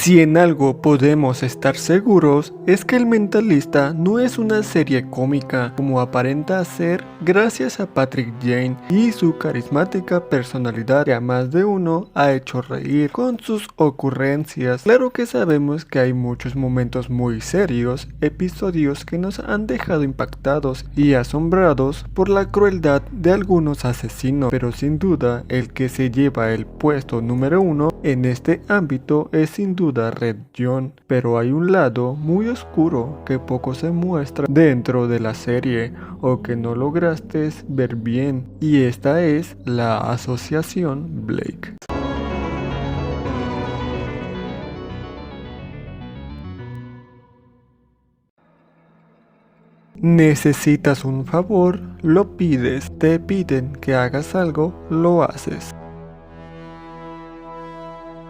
Si en algo podemos estar seguros es que El Mentalista no es una serie cómica como aparenta ser gracias a Patrick Jane y su carismática personalidad que a más de uno ha hecho reír con sus ocurrencias. Claro que sabemos que hay muchos momentos muy serios, episodios que nos han dejado impactados y asombrados por la crueldad de algunos asesinos, pero sin duda el que se lleva el puesto número 1 en este ámbito es sin duda Red John, pero hay un lado muy oscuro que poco se muestra dentro de la serie o que no lograste ver bien, y esta es la Asociación Blake. Necesitas un favor, lo pides, te piden que hagas algo, lo haces.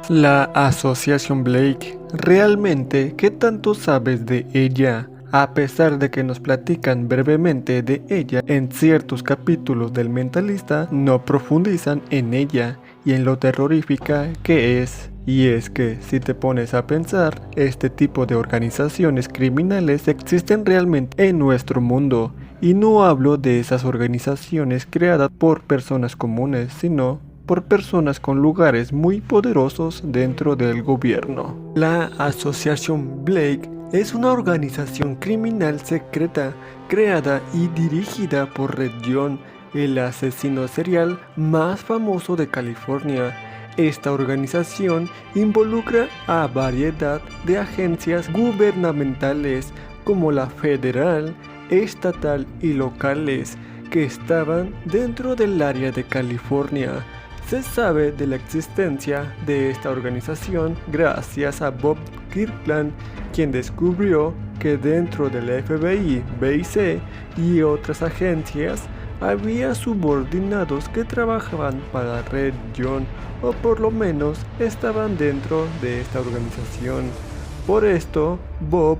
La Asociación Blake, ¿realmente qué tanto sabes de ella? A pesar de que nos platican brevemente de ella en ciertos capítulos del Mentalista, no profundizan en ella y en lo terrorífica que es. Y es que, si te pones a pensar, este tipo de organizaciones criminales existen realmente en nuestro mundo. Y no hablo de esas organizaciones creadas por personas comunes, sino por personas con lugares muy poderosos dentro del gobierno. La Asociación Blake es una organización criminal secreta creada y dirigida por Red John, el asesino serial más famoso de California. Esta organización involucra a variedad de agencias gubernamentales como la federal, estatal y locales que estaban dentro del área de California. Se sabe de la existencia de esta organización gracias a Bob Kirkland, quien descubrió que dentro del FBI, BIC y otras agencias había subordinados que trabajaban para Red John, o por lo menos estaban dentro de esta organización. Por esto, Bob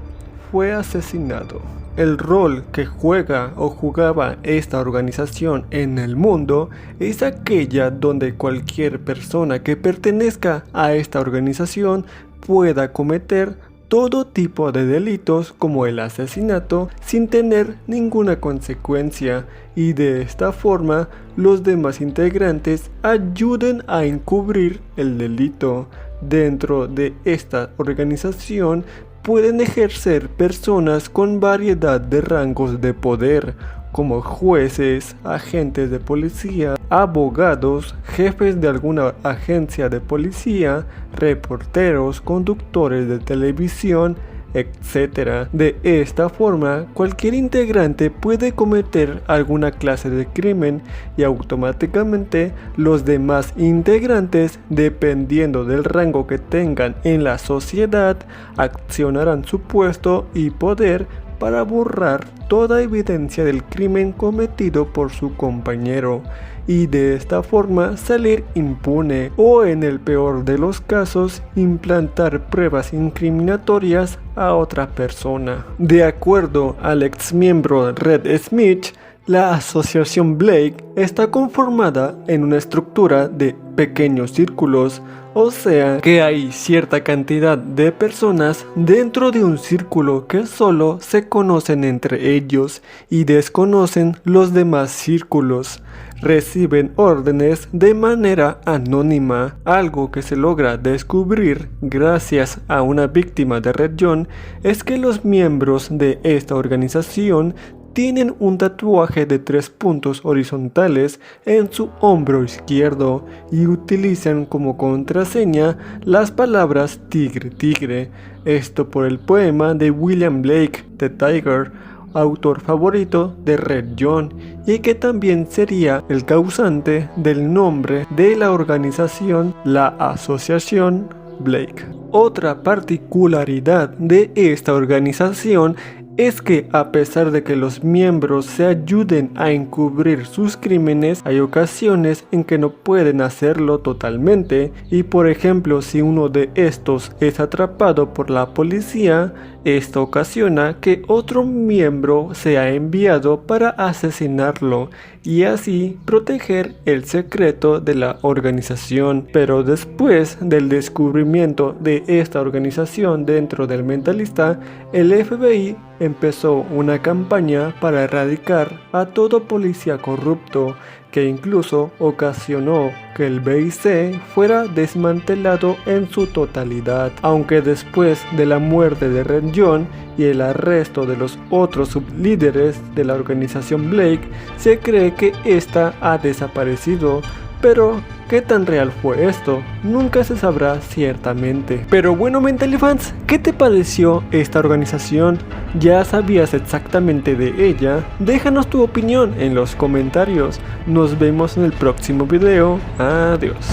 fue asesinado. El rol que juega o jugaba esta organización en el mundo es aquella donde cualquier persona que pertenezca a esta organización pueda cometer todo tipo de delitos como el asesinato sin tener ninguna consecuencia, y de esta forma los demás integrantes ayuden a encubrir el delito. Dentro de esta organización pueden ejercer personas con variedad de rangos de poder, como jueces, agentes de policía, abogados, jefes de alguna agencia de policía, reporteros, conductores de televisión, etc. De esta forma, cualquier integrante puede cometer alguna clase de crimen y automáticamente los demás integrantes, dependiendo del rango que tengan en la sociedad, accionarán su puesto y poder para borrar toda evidencia del crimen cometido por su compañero y de esta forma salir impune, o en el peor de los casos implantar pruebas incriminatorias a otra persona. De acuerdo al ex miembro Red Smith, la Asociación Blake está conformada en una estructura de pequeños círculos, o sea que hay cierta cantidad de personas dentro de un círculo que solo se conocen entre ellos y desconocen los demás círculos. Reciben órdenes de manera anónima. Algo que se logra descubrir gracias a una víctima de Red John es que los miembros de esta organización tienen un tatuaje de 3 puntos horizontales en su hombro izquierdo y utilizan como contraseña las palabras tigre tigre, esto por el poema de William Blake, The Tiger, autor favorito de Red John, y que también sería el causante del nombre de la organización, la Asociación Blake. Otra particularidad de esta organización es que a pesar de que los miembros se ayuden a encubrir sus crímenes, hay ocasiones en que no pueden hacerlo totalmente, y por ejemplo si uno de estos es atrapado por la policía, esto ocasiona que otro miembro sea enviado para asesinarlo, y así proteger el secreto de la organización. Pero después del descubrimiento de esta organización dentro del Mentalista, el FBI empezó una campaña para erradicar a todo policía corrupto, que incluso ocasionó que el BIC fuera desmantelado en su totalidad, aunque después de la muerte de Red John y el arresto de los otros sublíderes de la organización Blake, se cree que esta ha desaparecido. Pero, ¿qué tan real fue esto? Nunca se sabrá ciertamente. Pero bueno, Mentally Fans, ¿qué te pareció esta organización? ¿Ya sabías exactamente de ella? Déjanos tu opinión en los comentarios. Nos vemos en el próximo video. Adiós.